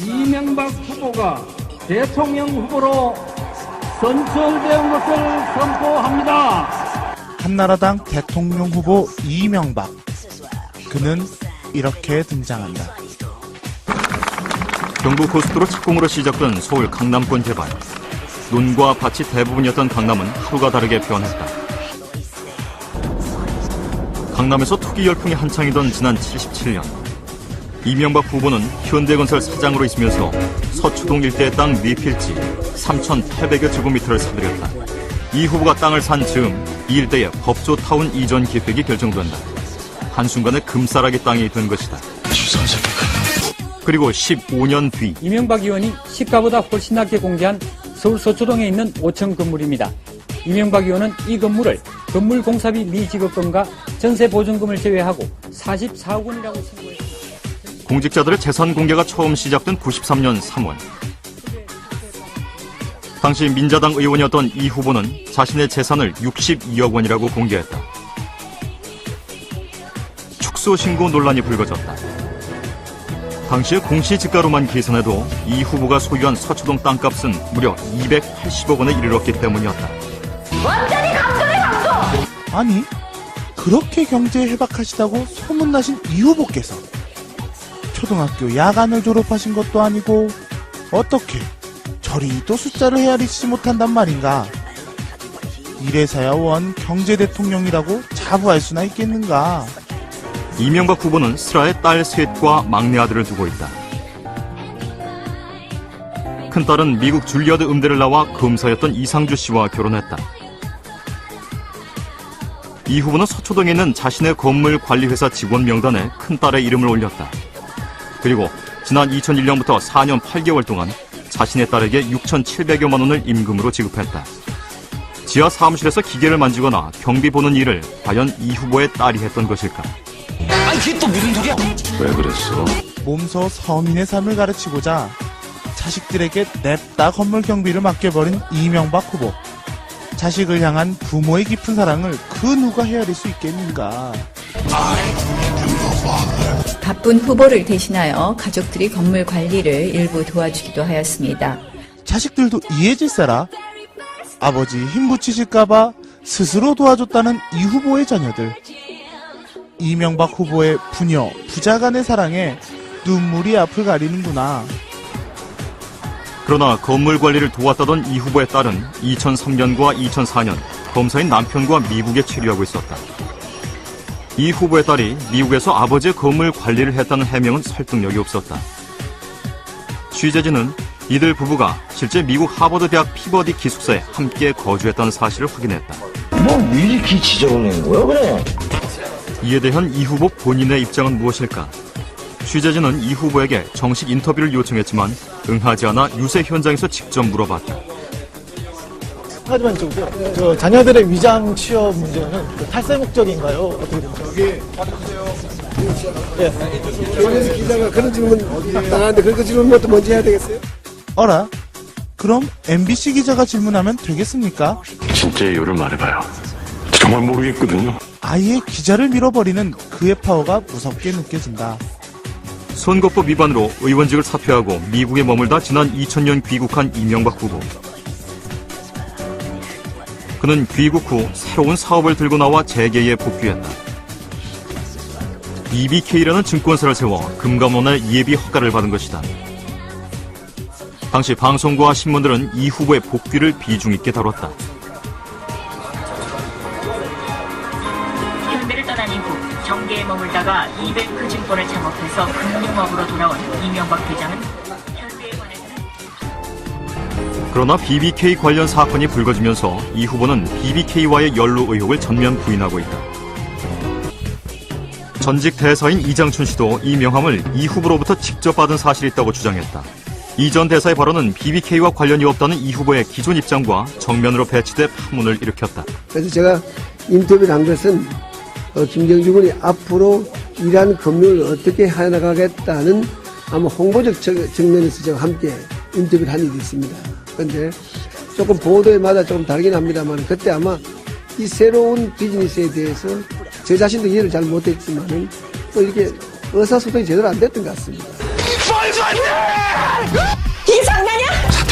이명박 후보가 대통령 후보로 선출된 것을 선포합니다. 한나라당 대통령 후보 이명박. 그는 이렇게 등장한다. 경부고속도로 착공으로 시작된 서울 강남권 개발. 논과 밭이 대부분이었던 강남은 하루가 다르게 변했다. 강남에서 투기 열풍이 한창이던 지난 77년. 이명박 후보는 현대건설 사장으로 있으면서 서초동 일대의 땅 4필지 3,800여 제곱미터를 사들였다. 이 후보가 땅을 산 즈음 이 일대의 법조타운 이전 계획이 결정된다. 한순간에 금싸라기 땅이 된 것이다. 그리고 15년 뒤 이명박 의원이 시가보다 훨씬 낮게 공개한 서울 서초동에 있는 5층 건물입니다. 이명박 의원은 이 건물을 건물공사비 미지급금과 전세보증금을 제외하고 44억 원이라고 신고했습니다. 공직자들의 재산 공개가 처음 시작된 93년 3월. 당시 민자당 의원이었던 이 후보는 자신의 재산을 62억 원이라고 공개했다. 축소신고 논란이 불거졌다. 당시에 공시지가로만 계산해도 이 후보가 소유한 서초동 땅값은 무려 280억 원에 이르렀기 때문이었다. 완전히 감동의 감동! 아니, 그렇게 경제에 해박하시다고 소문나신 이 후보께서 초등학교 야간을 졸업하신 것도 아니고 어떻게 저리도 숫자를 헤아리지 못한단 말인가. 이래서야 원 경제대통령이라고 자부할 수나 있겠는가. 이명박 후보는 슬하에 딸 셋과 막내 아들을 두고 있다. 큰딸은 미국 줄리어드 음대를 나와 검사였던 이상주 씨와 결혼했다. 이 후보는 서초동에 있는 자신의 건물 관리회사 직원 명단에 큰딸의 이름을 올렸다. 그리고 지난 2001년부터 4년 8개월 동안 자신의 딸에게 6,700여만 원을 임금으로 지급했다. 지하 사무실에서 기계를 만지거나 경비 보는 일을 과연 이 후보의 딸이 했던 것일까? 아니 이게 또 무슨 소리야? 왜 그랬어? 몸소 서민의 삶을 가르치고자 자식들에게 냅다 건물 경비를 맡겨버린 이명박 후보. 자식을 향한 부모의 깊은 사랑을 그 누가 헤아릴 수 있겠는가. 바쁜 후보를 대신하여 가족들이 건물 관리를 일부 도와주기도 하였습니다. 자식들도 이해질세라. 아버지 힘붙이실까봐 스스로 도와줬다는 이 후보의 자녀들. 이명박 후보의 부녀, 부자 간의 사랑에 눈물이 앞을 가리는구나. 그러나 건물 관리를 도왔다던 이 후보의 딸은 2003년과 2004년 검사인 남편과 미국에 체류하고 있었다. 이 후보의 딸이 미국에서 아버지의 건물 관리를 했다는 해명은 설득력이 없었다. 취재진은 이들 부부가 실제 미국 하버드 대학 피버디 기숙사에 함께 거주했다는 사실을 확인했다. 뭐 이렇게 지적을 낸 거야 그래? 이에 대한 이 후보 본인의 입장은 무엇일까? 취재진은 이 후보에게 정식 인터뷰를 요청했지만 응하지 않아 유세 현장에서 직접 물어봤다. 하지만 저 자녀들의 위장 취업 문제는 탈세 목적인가요? 어떻게 됩니까? 여기 받아주세요. 예. KBS 기자가 그런 질문 나가는데 그렇게 질문부터 또 먼저 해야 되겠어요? 어라? 그럼 MBC 기자가 질문하면 되겠습니까? 진짜 이유를 말해봐요. 정말 모르겠거든요. 아예 기자를 밀어버리는 그의 파워가 무섭게 느껴진다. 선거법 위반으로 의원직을 사퇴하고 미국에 머물다 지난 2000년 귀국한 이명박 후보. 그는 귀국 후 새로운 사업을 들고 나와 재계에 복귀했다. BBK라는 증권사를 세워 금감원의 예비 허가를 받은 것이다. 당시 방송과 신문들은 이 후보의 복귀를 비중 있게 다뤘다. 현대를 떠난 이후 정계에 머물다가 이베크 증권을 창업해서 금융업으로 돌아온 이명박 회장은 현대에 관해서는 그러나 BBK 관련 사건이 불거지면서 이 후보는 BBK와의 연루 의혹을 전면 부인하고 있다. 전직 대사인 이장춘 씨도 이 명함을 이 후보로부터 직접 받은 사실이 있다고 주장했다. 이 전 대사의 발언은 BBK와 관련이 없다는 이 후보의 기존 입장과 정면으로 배치돼 파문을 일으켰다. 그래서 제가 인터뷰를 한 것은 김정주 군이 앞으로 이러한 금융을 어떻게 해나가겠다는 아마 홍보적 측면에서 제가 함께 인터뷰를 한 일이 있습니다. 그런데 조금 보도에마다 조금 다르긴 합니다만 그때 아마 이 새로운 비즈니스에 대해서 제 자신도 이해를 잘 못했지만은 또 이렇게 의사소통이 제대로 안 됐던 것 같습니다. 말도 안 돼!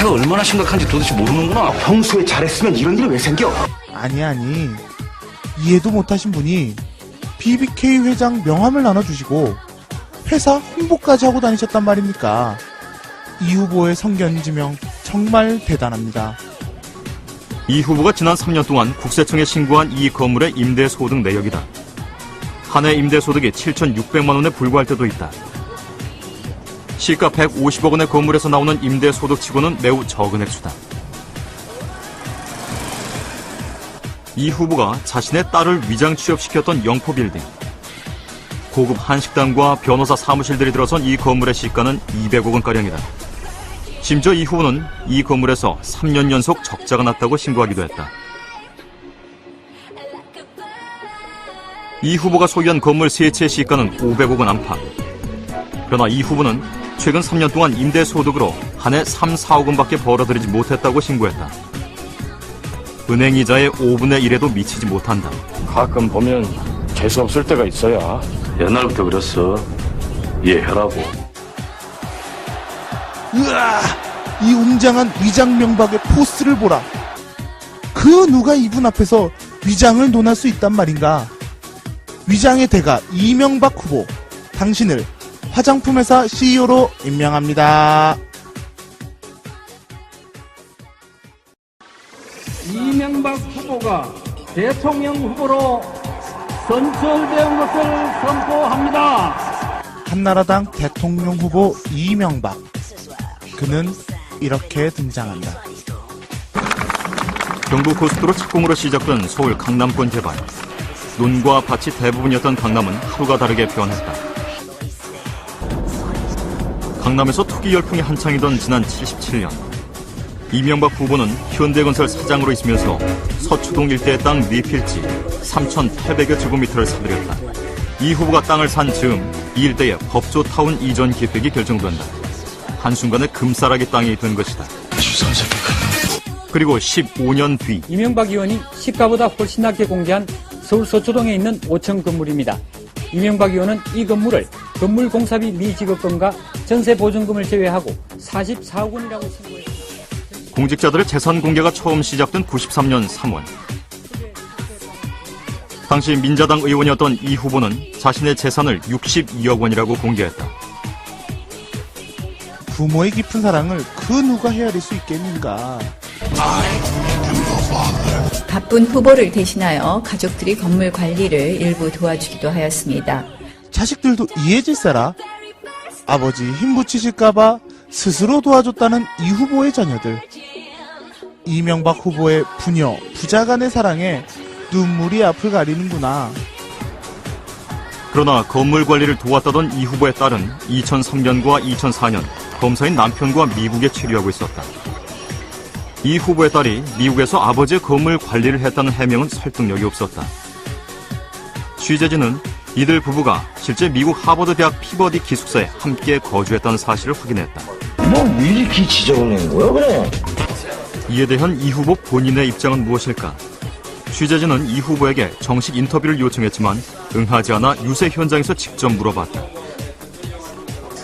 사태가 얼마나 심각한지 도대체 모르는구나. 평소에 잘했으면 이런 일이 왜 생겨? 아니, 이해도 못하신 분이 BBK 회장 명함을 나눠주시고 회사 홍보까지 하고 다니셨단 말입니까? 이 후보의 성견지명 정말 대단합니다. 이 후보가 지난 3년 동안 국세청에 신고한 이 건물의 임대소득 내역이다. 한 해 임대소득이 7,600만 원에 불과할 때도 있다. 시가 150억 원의 건물에서 나오는 임대소득치고는 매우 적은 액수다. 이 후보가 자신의 딸을 위장 취업시켰던 영포빌딩. 고급 한식당과 변호사 사무실들이 들어선 이 건물의 시가는 200억 원가량이다. 심지어 이 후보는 이 건물에서 3년 연속 적자가 났다고 신고하기도 했다. 이 후보가 소유한 건물 세 채의 시가는 500억 원 안팎. 그러나 이 후보는 최근 3년 동안 임대소득으로 한 해 3, 4억 원밖에 벌어들이지 못했다고 신고했다. 은행 이자의 5분의 1에도 미치지 못한다. 가끔 보면 재수없을 때가 있어야. 옛날부터 그랬어. 이해하라고. 으아! 이 웅장한 위장 명박의 포스를 보라. 그 누가 이분 앞에서 위장을 논할 수 있단 말인가. 위장의 대가 이명박 후보, 당신을 화장품 회사 CEO로 임명합니다. 이명박 후보가 대통령 후보로 선출된 것을 선포합니다. 한나라당 대통령 후보 이명박. 그는 이렇게 등장한다. 경부고속도로 착공으로 시작된 서울 강남권 개발. 논과 밭이 대부분이었던 강남은 하루가 다르게 변했다. 강남에서 투기 열풍이 한창이던 지난 77년. 이명박 후보는 현대건설 사장으로 있으면서 서초동 일대의 땅 4필지 3,800여 제곱미터를 사들였다. 이 후보가 땅을 산 즈음 이 일대의 법조타운 이전 계획이 결정된다. 한순간에 금싸라기 땅이 된 것이다. 그리고 15년 뒤 이명박 의원이 시가보다 훨씬 낮게 공개한 서울 서초동에 있는 5층 건물입니다. 이명박 의원은 이 건물을 건물공사비 미지급금과 전세보증금을 제외하고 44억 원이라고 신고했습니다. 공직자들의 재산 공개가 처음 시작된 93년 3월. 당시 민자당 의원이었던 이 후보는 자신의 재산을 62억 원이라고 공개했다. 부모의 깊은 사랑을 그 누가 헤아릴 수 있겠는가. 바쁜 후보를 대신하여 가족들이 건물 관리를 일부 도와주기도 하였습니다. 자식들도 이해질세라. 아버지 힘붙이실까봐 스스로 도와줬다는 이 후보의 자녀들. 이명박 후보의 부녀, 부자 간의 사랑에 눈물이 앞을 가리는구나. 그러나 건물 관리를 도왔다던 이 후보의 딸은 2003년과 2004년 검사인 남편과 미국에 체류하고 있었다. 이 후보의 딸이 미국에서 아버지의 건물 관리를 했다는 해명은 설득력이 없었다. 취재진은 이들 부부가 실제 미국 하버드 대학 피버디 기숙사에 함께 거주했다는 사실을 확인했다. 뭐 왜 이렇게 지적을 낸 거야 그래? 이에 대한 이 후보 본인의 입장은 무엇일까? 취재진은 이 후보에게 정식 인터뷰를 요청했지만 응하지 않아 유세 현장에서 직접 물어봤다.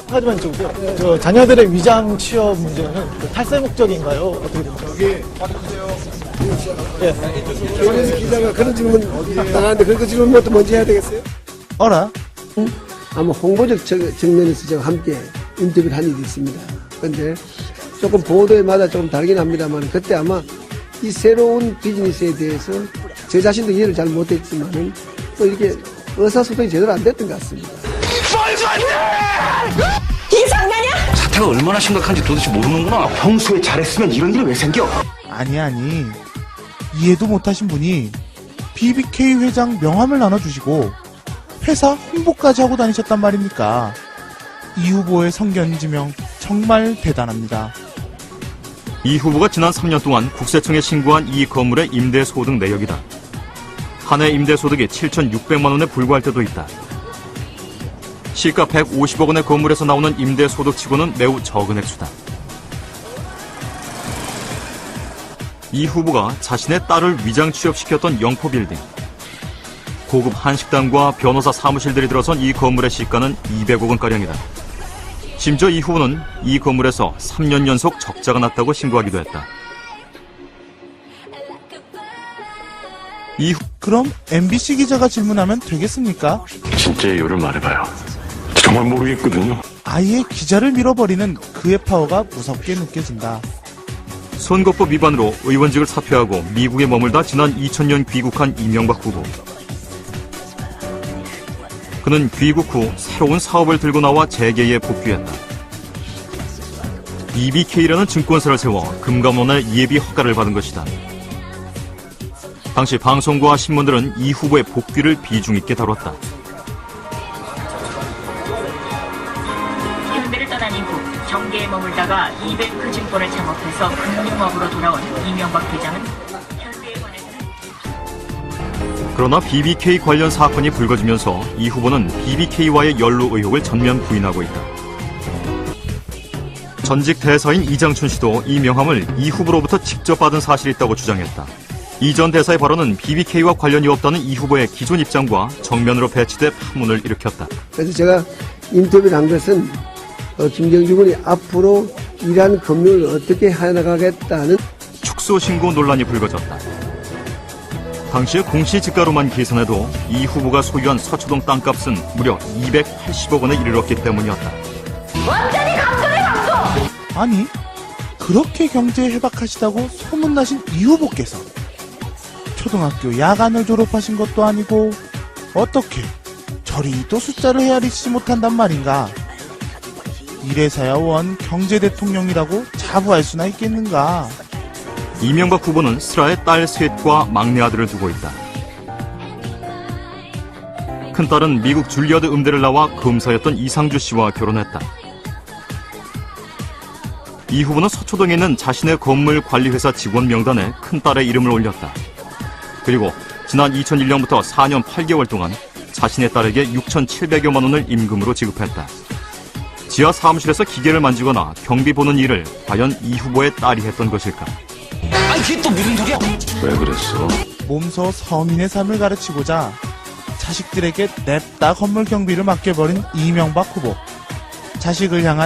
하지만 저 자녀들의 위장 취업 문제는 탈세 목적인가요? 어떻게 됩니까? 여기 받으세요. 예. 그래서 기자가 그런 질문 당하는데 그런 질문 또 먼저 해야 되겠어요? 어라? 아마 홍보적 측면에서 제가 함께 인터뷰를 한 일이 있습니다. 그런데 조금 보도에마다 조금 다르긴 합니다만 그때 아마 이 새로운 비즈니스에 대해서 제 자신도 이해를 잘 못했지만은 또 이렇게 의사소통이 제대로 안 됐던 것 같습니다. 이 장난이야? 사태가 얼마나 심각한지 도대체 모르는구나. 평소에 잘했으면 이런 일이 왜 생겨? 아니. 이해도 못하신 분이 BBK 회장 명함을 나눠주시고 회사 홍보까지 하고 다니셨단 말입니까? 이 후보의 성견지명 정말 대단합니다. 이 후보가 지난 3년 동안 국세청에 신고한 이 건물의 임대소득 내역이다. 한 해 임대소득이 7,600만 원에 불과할 때도 있다. 시가 150억 원의 건물에서 나오는 임대소득치고는 매우 적은 액수다. 이 후보가 자신의 딸을 위장 취업시켰던 영포빌딩. 고급 한식당과 변호사 사무실들이 들어선 이 건물의 시가는 200억 원가량이다. 심지어 이 후보는 이 건물에서 3년 연속 적자가 났다고 신고하기도 했다. 그럼 MBC 기자가 질문하면 되겠습니까? 진짜 이유를 말해봐요. 정말 모르겠거든요. 아예 기자를 밀어버리는 그의 파워가 무섭게 느껴진다. 선거법 위반으로 의원직을 사퇴하고 미국에 머물다 지난 2000년 귀국한 이명박 후보. 그는 귀국 후 새로운 사업을 들고 나와 재계에 복귀했다. BBK라는 증권사를 세워 금감원의 예비 허가를 받은 것이다. 당시 방송국과 신문들은 이 후보의 복귀를 비중 있게 다뤘다. 현대를 떠난 이후 정계에 머물다가 이베크 증권을 창업해서 금융업으로 돌아온 이명박 회장은 현대에 관해서는 그러나 BBK 관련 사건이 불거지면서 이 후보는 BBK와의 연루 의혹을 전면 부인하고 있다. 전직 대사인 이장춘 씨도 이 명함을 이 후보로부터 직접 받은 사실이 있다고 주장했다. 이 전 대사의 발언은 BBK와 관련이 없다는 이 후보의 기존 입장과 정면으로 배치돼 파문을 일으켰다. 그래서 제가 인터뷰를 한 것은 김경주 군이 앞으로 이러한 금융을 어떻게 해나가겠다는 축소 신고 논란이 불거졌다. 당시에 공시지가로만 계산해도 이 후보가 소유한 서초동 땅값은 무려 280억 원에 이르렀기 때문이었다. 완전히 강도네 강도! 아니, 그렇게 경제에 해박하시다고 소문나신 이 후보께서 초등학교 야간을 졸업하신 것도 아니고 어떻게 저리도 숫자를 헤아리지 못한단 말인가? 이래서야 원 경제 대통령이라고 자부할 수나 있겠는가? 이명박 후보는 슬아의 딸 셋과 막내 아들을 두고 있다. 큰딸은 미국 줄리어드 음대를 나와 검사였던 이상주 씨와 결혼했다. 이 후보는 서초동에 있는 자신의 건물 관리회사 직원 명단에 큰딸의 이름을 올렸다. 그리고 지난 2001년부터 4년 8개월 동안 자신의 딸에게 6,700여만 원을 임금으로 지급했다. 지하 사무실에서 기계를 만지거나 경비 보는 일을 과연 이 후보의 딸이 했던 것일까? 아니 그게 또 무슨 소리야? 왜 그랬어? 몸소 서민의 삶을 가르치고자 자식들에게 냅다 건물 경비를 맡겨버린 이명박 후보. 자식을 향한